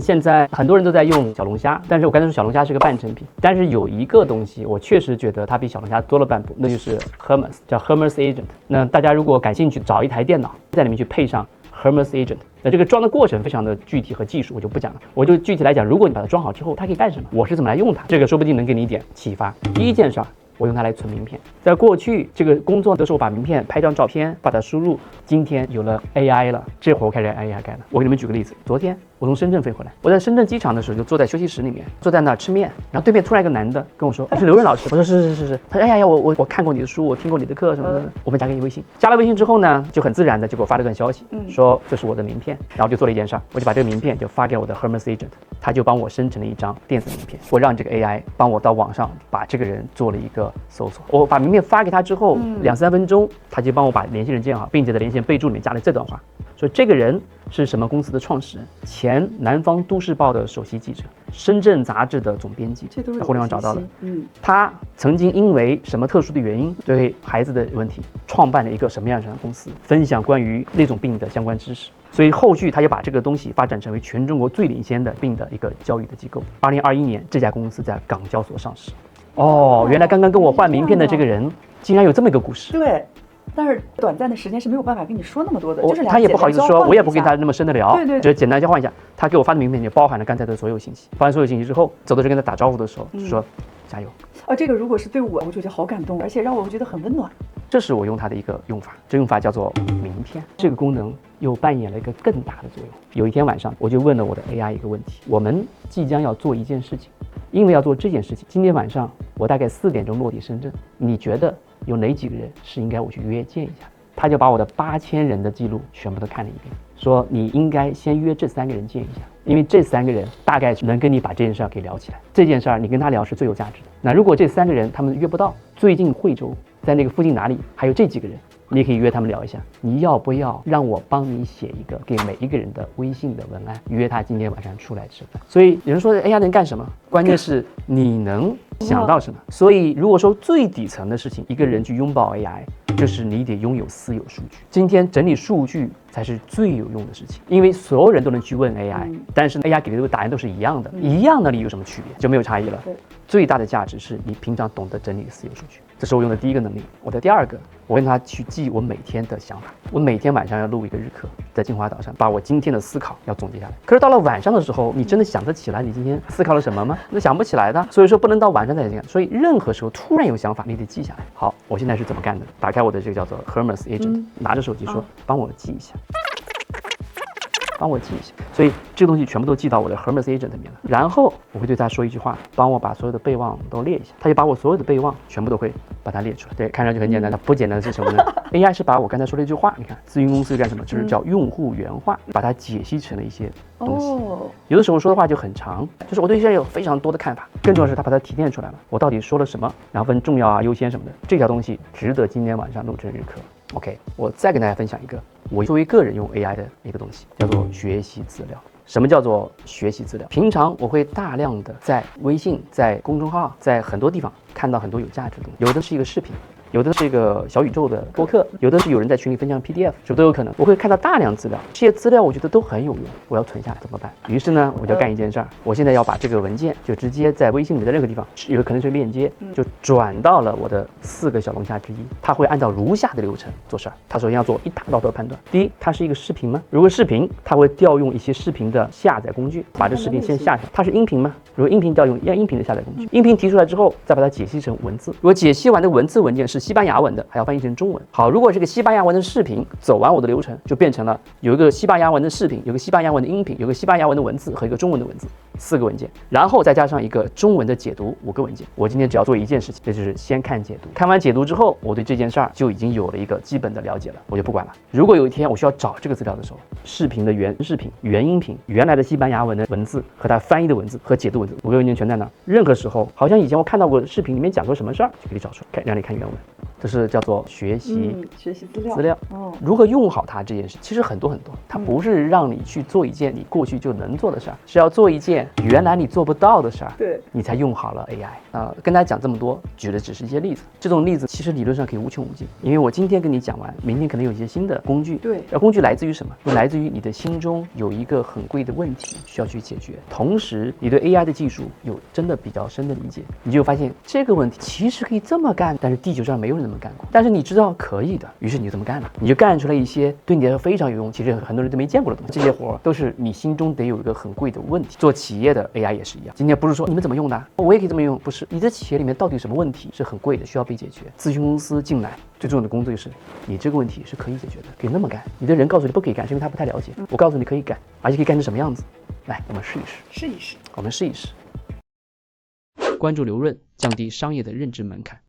现在很多人都在用小龙虾，但是我刚才说小龙虾是个半成品，但是有一个东西我确实觉得它比小龙虾多了半步，那就是 Hermes， 叫 Hermes Agent。那大家如果感兴趣，找一台电脑，在里面去配上 Hermes Agent。那这个装的过程非常的具体和技术，我就不讲了。我就具体来讲，如果你把它装好之后，它可以干什么？我是怎么来用它？这个说不定能给你一点启发。第一件事儿，我用它来存名片。在过去这个工作的时候，我把名片拍张照片，把它输入。今天有了 AI 了，这会儿我开始 AI 干了。我给你们举个例子，昨天我从深圳飞回来，我在深圳机场的时候就坐在休息室里面，坐在那儿吃面，然后对面突然一个男的跟我说：“你是刘润老师。”我说：“是。”他说：“哎呀，我看过你的书，我听过你的课什么的。”我们加个微信，加了微信之后呢，就很自然的就给我发了段消息，说这是我的名片，然后就做了一件事儿，我就把这个名片就发给我的 Hermes Agent， 他就帮我生成了一张电子名片，我让这个 AI 帮我到网上把这个人做了一个搜索。我把名片发给他之后，2-3分钟，他就帮我把联系人建好，并且在联系人备注里面加了这段话，说这个人是什么公司的创始人，前南方都市报的首席记者，深圳杂志的总编辑，这都是互联网找到的。他曾经因为什么特殊的原因，对孩子的问题创办了一个什么样的公司，分享关于那种病的相关知识。所以后续他就把这个东西发展成为全中国最领先的病的一个教育的机构。2021年，这家公司在港交所上市。哦，原来刚刚跟我换名片的这个人，竟然有这么一个故事。对。但是短暂的时间是没有办法跟你说那么多的，就是他也不好意思说，我也不跟他那么深的聊，对，只是简单交换一下。他给我发的名片就包含了刚才的所有信息。发完所有信息之后，走的时候跟他打招呼的时候，就说加油。这个如果是对我就觉得好感动，而且让我觉得很温暖。这是我用它的一个用法，这用法叫做名片。这个功能又扮演了一个更大的作用。有一天晚上，我就问了我的 AI 一个问题：我们即将要做一件事情，因为要做这件事情，今天晚上我大概4点钟落地深圳，你觉得有哪几个人是应该我去约见一下？他就把我的8000人的记录全部都看了一遍，说你应该先约这3个人见一下，因为这3个人大概能跟你把这件事儿给聊起来。这件事儿你跟他聊是最有价值的。那如果这3个人他们约不到，最近惠州在那个附近哪里还有这几个人，你也可以约他们聊一下。你要不要让我帮你写一个给每一个人的微信的文案，约他今天晚上出来吃饭？所以有人说 AI 能干什么？关键是你能想到什么。所以如果说最底层的事情，一个人去拥抱 AI，就是你得拥有私有数据。今天整理数据才是最有用的事情，因为所有人都能去问 AI，但是 AI 给的答案都是一样的，一样的，你有什么区别？就没有差异了。最大的价值是你平常懂得整理私有数据，这是我用的第一个能力。我的第二个，我跟他去记我每天的想法。我每天晚上要录一个日课，在金华岛上把我今天的思考要总结下来。可是到了晚上的时候，你真的想得起来你今天思考了什么吗？那想不起来的。所以说不能到晚上再讲。所以任何时候突然有想法，你得记下来。好，我现在是怎么干的？打开我的这个叫做 Hermes Agent，拿着手机说，帮我记一下。帮我记一下，所以这个东西全部都记到我的 Hermes Agent 里面了。然后我会对他说一句话，帮我把所有的备忘都列一下。他就把我所有的备忘全部都会把它列出来。对，看上去很简单，它不简单的是什么呢？AI 是把我刚才说的一句话，你看咨询公司干什么？就是叫用户原话，把它解析成了一些东西。有的时候说的话就很长，就是我对这有非常多的看法。更重要的是，他把它提炼出来了，我到底说了什么，然后分重要啊、优先什么的。这条东西值得今天晚上录成日课。OK， 我再跟大家分享一个我作为个人用 AI 的一个东西，叫做学习资料。什么叫做学习资料？平常我会大量的在微信、在公众号、在很多地方看到很多有价值的东西，有的是一个视频，有的是一个小宇宙的播客，有的是有人在群里分享 PDF， 这都有可能。我会看到大量资料，这些资料我觉得都很有用，我要存下来怎么办？于是呢，我就干一件事儿，我现在要把这个文件就直接在微信里的任何地方，有可能是链接，就转到了我的4个小龙虾之一。它会按照如下的流程做事儿。它首先要做一大道的判断。第一，它是一个视频吗？如果视频，它会调用一些视频的下载工具，把这视频先下下。它是音频吗？如果音频，调用音频的下载工具。音频提出来之后，再把它解析成文字。如果解析完的文字文件是西班牙文的，还要翻译成中文。好，如果这个西班牙文的视频走完我的流程，就变成了有一个西班牙文的视频，有个西班牙文的音频，有个西班牙文的文字和一个中文的文字，4个文件，然后再加上一个中文的解读，5个文件。我今天只要做一件事情，这就是先看解读。看完解读之后，我对这件事儿就已经有了一个基本的了解了，我就不管了。如果有一天我需要找这个资料的时候，视频的原视频、原音频、原来的西班牙文的文字和它翻译的文字和解读文字，5个文件全在那儿。任何时候，好像以前我看到过视频里面讲过什么事儿，就可以找出来，让你看原文。这是叫做学习学习资料。如何用好它这件事，其实很多，它不是让你去做一件你过去就能做的事儿，是要做一件原来你做不到的事儿，对，你才用好了 AI。跟大家讲这么多，举的只是一些例子，这种例子其实理论上可以无穷无尽，因为我今天跟你讲完，明天可能有一些新的工具。对，工具来自于什么？来自于你的心中有一个很贵的问题需要去解决，同时你对 AI 的技术有真的比较深的理解，你就发现这个问题其实可以这么干，但是地球上没有人这么干过，但是你知道可以的，于是你就这么干了，你就干出来一些对你来说非常有用，其实很多人都没见过的东西。这些活都是你心中得有一个很贵的问题。做企业的 AI 也是一样，今天不是说你们怎么用的，我也可以这么用，不是，你的企业里面到底有什么问题是很贵的，需要被解决。咨询公司进来最重要的工作就是你这个问题是可以解决的，可以那么干。你的人告诉你不可以干，是因为他不太了解。我告诉你可以干，而且可以干成什么样子。来，我们试一试。我们试一试。关注刘润，降低商业的认知门槛。